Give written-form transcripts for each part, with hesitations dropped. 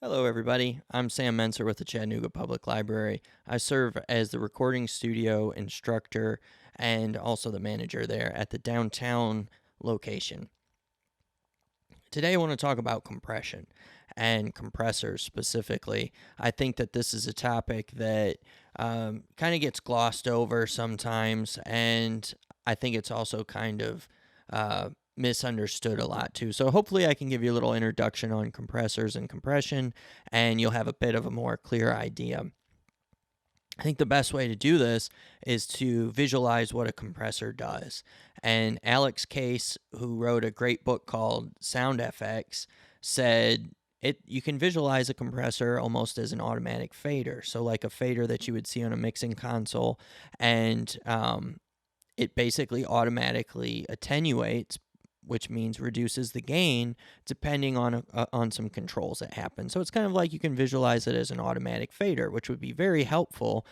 Hello, everybody. I'm Sam Menser with the Chattanooga Public Library. I serve as the recording studio instructor and also the manager there at the downtown location. Today, I want to talk about compression and compressors specifically. I think that this is a topic that kind of gets glossed over sometimes, and I think it's also kind of misunderstood a lot too. So, hopefully, I can give you a little introduction on compressors and compression, and you'll have a bit of a more clear idea. I think the best way to do this is to visualize what a compressor does. And Alex Case, who wrote a great book called Sound FX, said you can visualize a compressor almost as an automatic fader. So like a fader that you would see on a mixing console, and it basically automatically attenuates, which means reduces the gain depending on some controls that happen. So it's kind of like you can visualize it as an automatic fader, which would be very helpful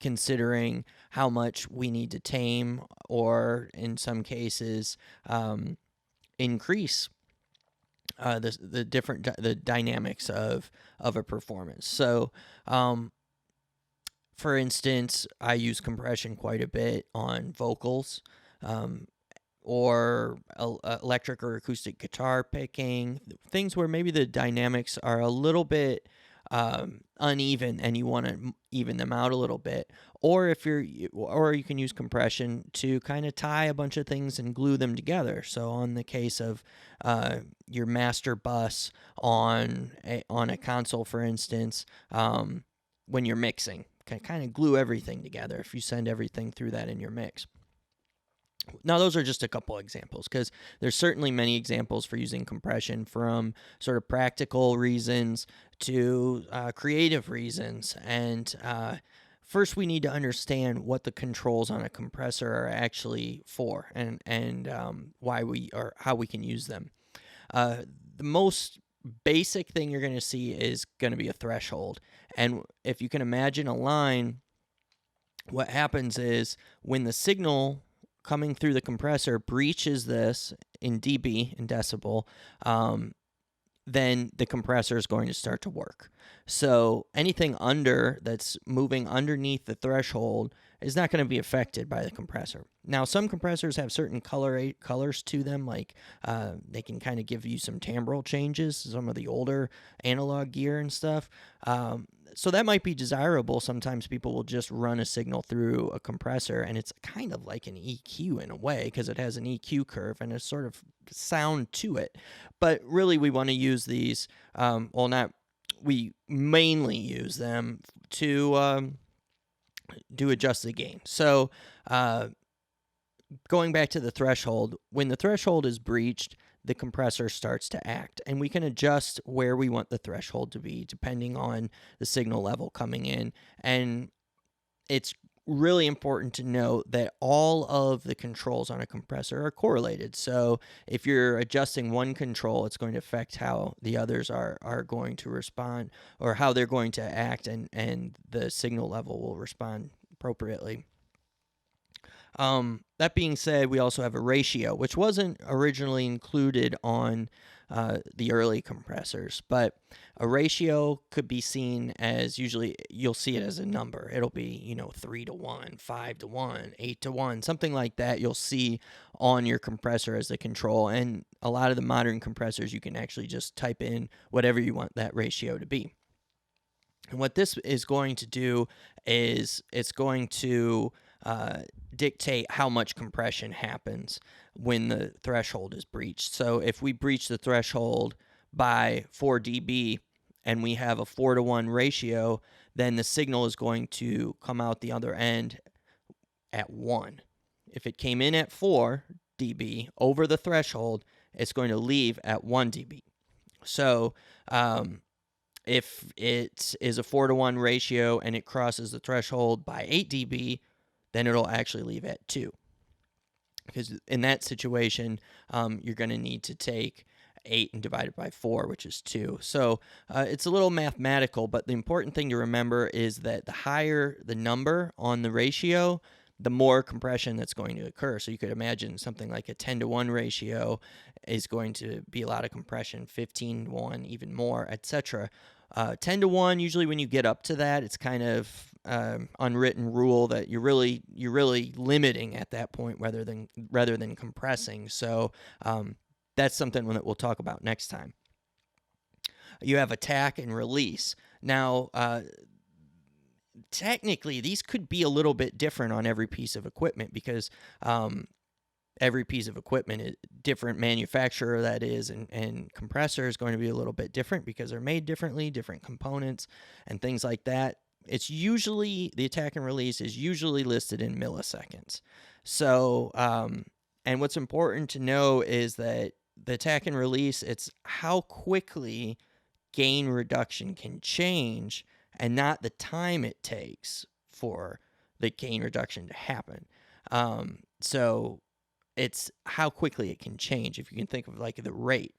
considering how much we need to tame or in some cases increase the dynamics of a performance. So for instance, I use compression quite a bit on vocals. Or electric or acoustic guitar picking, things where maybe the dynamics are a little bit uneven and you want to even them out a little bit. Or you can use compression to kind of tie a bunch of things and glue them together. So on the case of your master bus on a console, for instance, when you're mixing, can kind of glue everything together if you send everything through that in your mix. Now, those are just a couple examples because there's certainly many examples for using compression, from sort of practical reasons to creative reasons. And first, we need to understand what the controls on a compressor are actually for, and why how we can use them. The most basic thing you're going to see is going to be a threshold. And if you can imagine a line, what happens is when the signal coming through the compressor breaches this in dB, in decibel, then the compressor is going to start to work. So anything that's moving underneath the threshold is not going to be affected by the compressor. Now, some compressors have certain colors to them, like they can kind of give you some timbral changes, some of the older analog gear and stuff. So that might be desirable. Sometimes people will just run a signal through a compressor, and it's kind of like an EQ in a way because it has an EQ curve and a sort of sound to it. But really, we want to use these, we mainly use them to adjust the gain. So going back to the threshold, when the threshold is breached, the compressor starts to act, and we can adjust where we want the threshold to be depending on the signal level coming in. And it's really important to note that all of the controls on a compressor are correlated. So if you're adjusting one control, it's going to affect how the others are going to respond, or how they're going to act, and the signal level will respond appropriately. That being said, we also have a ratio, which wasn't originally included on the early compressors, but a ratio could be seen as, usually you'll see it as a number. It'll be 3-to-1, 5-to-1, 8-to-1, something like that. You'll see on your compressor as the control, and a lot of the modern compressors you can actually just type in whatever you want that ratio to be. And what this is going to do is it's going to dictate how much compression happens when the threshold is breached. So if we breach the threshold by 4 dB and we have a 4-to-1 ratio, then the signal is going to come out the other end at 1. If it came in at 4 dB over the threshold, it's going to leave at 1 dB. So if it is a 4-to-1 ratio and it crosses the threshold by 8 dB, then it'll actually leave at 2. Because in that situation, you're going to need to take 8 and divide it by 4, which is 2. So it's a little mathematical, but the important thing to remember is that the higher the number on the ratio, the more compression that's going to occur. So you could imagine something like a 10-to-1 ratio is going to be a lot of compression, 15-to-1, even more, etc. 10-to-1, usually when you get up to that, it's kind of unwritten rule that you're really limiting at that point rather than compressing. So that's something that we'll talk about next time. You have attack and release. Now, technically, these could be a little bit different on every piece of equipment because every piece of equipment is different manufacturer, that is, and compressor is going to be a little bit different because they're made differently, different components and things like that. It's usually, the attack and release is usually listed in milliseconds. So, and what's important to know is that the attack and release, it's how quickly gain reduction can change and not the time it takes for the gain reduction to happen. So it's how quickly it can change. If you can think of like the rate,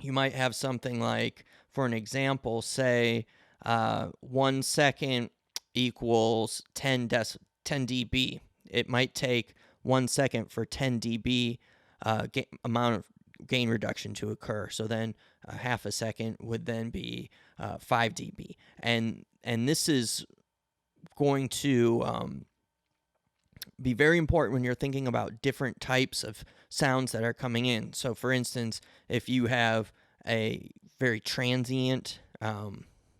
you might have something like, for an example, say 1 second equals 10 dB. It might take 1 second for 10 dB amount of gain reduction to occur. So then half a second would then be 5 dB. And this is going to be very important when you're thinking about different types of sounds that are coming in. So for instance, if you have a very transient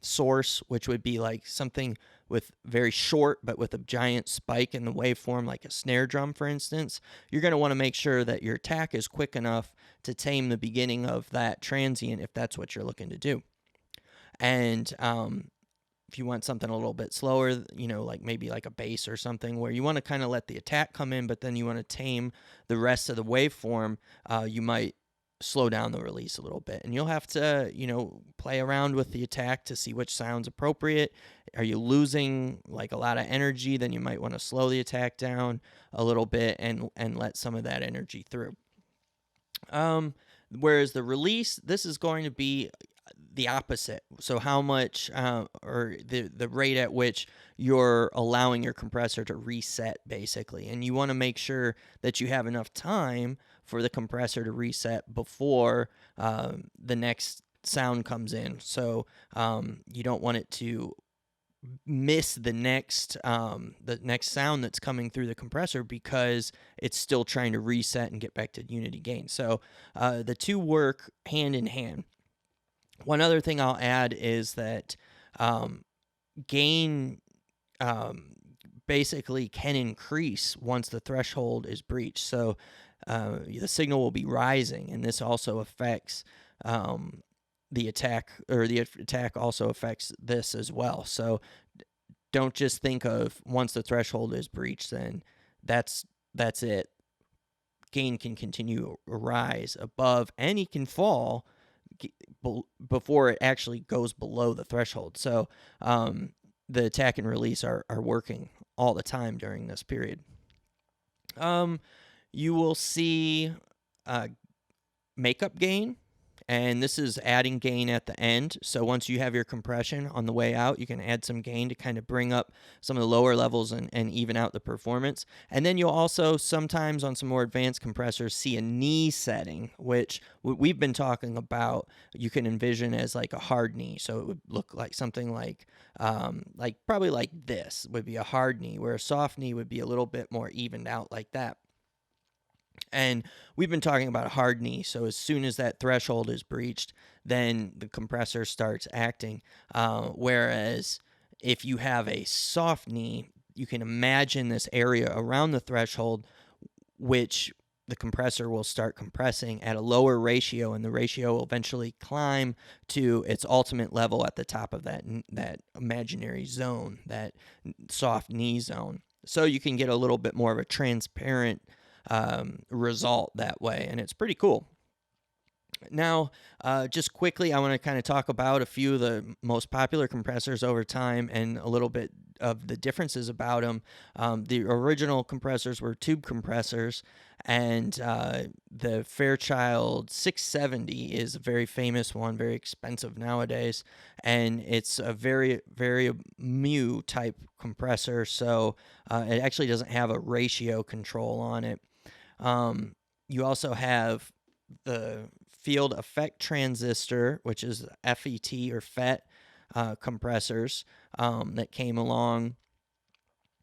source, which would be like something with very short but with a giant spike in the waveform, like a snare drum, for instance, you're going to want to make sure that your attack is quick enough to tame the beginning of that transient if that's what you're looking to do. And if you want something a little bit slower, like maybe like a bass or something where you want to kind of let the attack come in, but then you want to tame the rest of the waveform, you might slow down the release a little bit. And you'll have to, play around with the attack to see which sound's appropriate. Are you losing like a lot of energy? Then you might want to slow the attack down a little bit and let some of that energy through. Whereas the release, this is going to be the opposite. So how much, or the rate at which you're allowing your compressor to reset, basically. And you want to make sure that you have enough time for the compressor to reset before the next sound comes in. So you don't want it to miss the next sound that's coming through the compressor because it's still trying to reset and get back to unity gain. So the two work hand in hand. One other thing I'll add is that gain basically can increase once the threshold is breached. So the signal will be rising, and this also affects the attack, or the attack also affects this as well. So don't just think of once the threshold is breached, then that's it. Gain can continue to rise above, and it can fall before it actually goes below the threshold. So the attack and release are working all the time during this period. You will see makeup gain, and this is adding gain at the end. So once you have your compression on the way out, you can add some gain to kind of bring up some of the lower levels and even out the performance. And then you'll also sometimes on some more advanced compressors see a knee setting, which we've been talking about. You can envision as like a hard knee. So it would look like something like probably like this would be a hard knee, where a soft knee would be a little bit more evened out like that. And we've been talking about a hard knee. So as soon as that threshold is breached, then the compressor starts acting. Whereas if you have a soft knee, you can imagine this area around the threshold, which the compressor will start compressing at a lower ratio, and the ratio will eventually climb to its ultimate level at the top of that imaginary zone, that soft knee zone. So you can get a little bit more of a transparent result that way, and it's pretty cool. Now, just quickly, I want to kind of talk about a few of the most popular compressors over time and a little bit of the differences about them. The original compressors were tube compressors, and the Fairchild 670 is a very famous one, very expensive nowadays, and it's a very mu type compressor, so it actually doesn't have a ratio control on it. You also have the field effect transistor, which is FET or FET compressors that came along,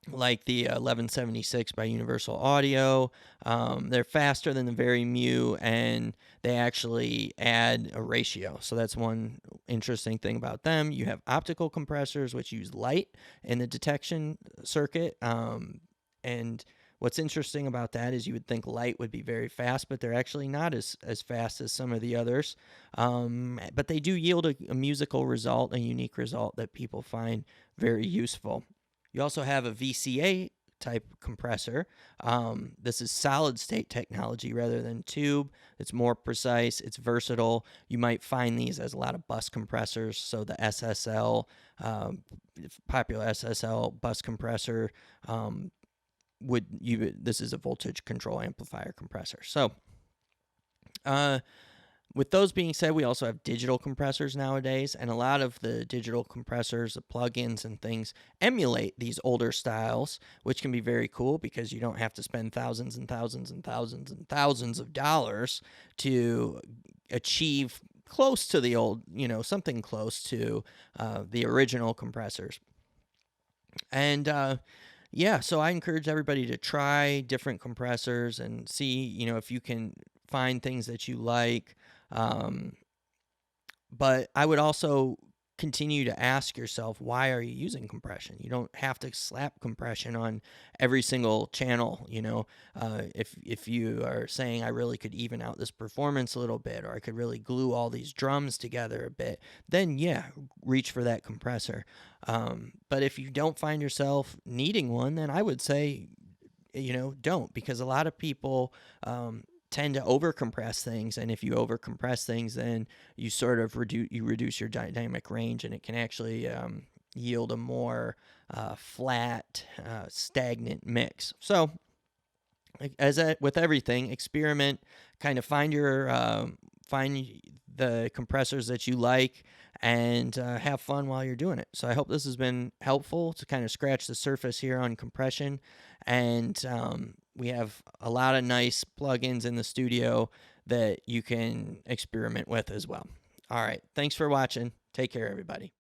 like the 1176 by Universal Audio. They're faster than the very mu, and they actually add a ratio. So that's one interesting thing about them. You have optical compressors, which use light in the detection circuit. And what's interesting about that is you would think light would be very fast, but they're actually not as fast as some of the others. But they do yield a musical result, a unique result that people find very useful. You also have a VCA type compressor. This is solid state technology rather than tube. It's more precise, it's versatile. You might find these as a lot of bus compressors. So the SSL, popular SSL bus compressor, this is a voltage control amplifier compressor. So with those being said, we also have digital compressors nowadays, and a lot of the digital compressors, the plugins and things, emulate these older styles, which can be very cool because you don't have to spend thousands and thousands and thousands and thousands of dollars to achieve close to the old, something close to the original compressors. And yeah, so I encourage everybody to try different compressors and see, if you can find things that you like. But I would also continue to ask yourself, why are you using compression? You don't have to slap compression on every single channel. If you are saying, I really could even out this performance a little bit, or I could really glue all these drums together a bit, then yeah, reach for that compressor. But if you don't find yourself needing one, then I would say, don't, because a lot of people tend to overcompress things, and if you overcompress things, then you sort of reduce your dynamic range, and it can actually yield a more flat, stagnant mix. So, with everything, experiment, kind of find the compressors that you like, and have fun while you're doing it. So I hope this has been helpful to kind of scratch the surface here on compression. And we have a lot of nice plugins in the studio that you can experiment with as well. All right. Thanks for watching. Take care, everybody.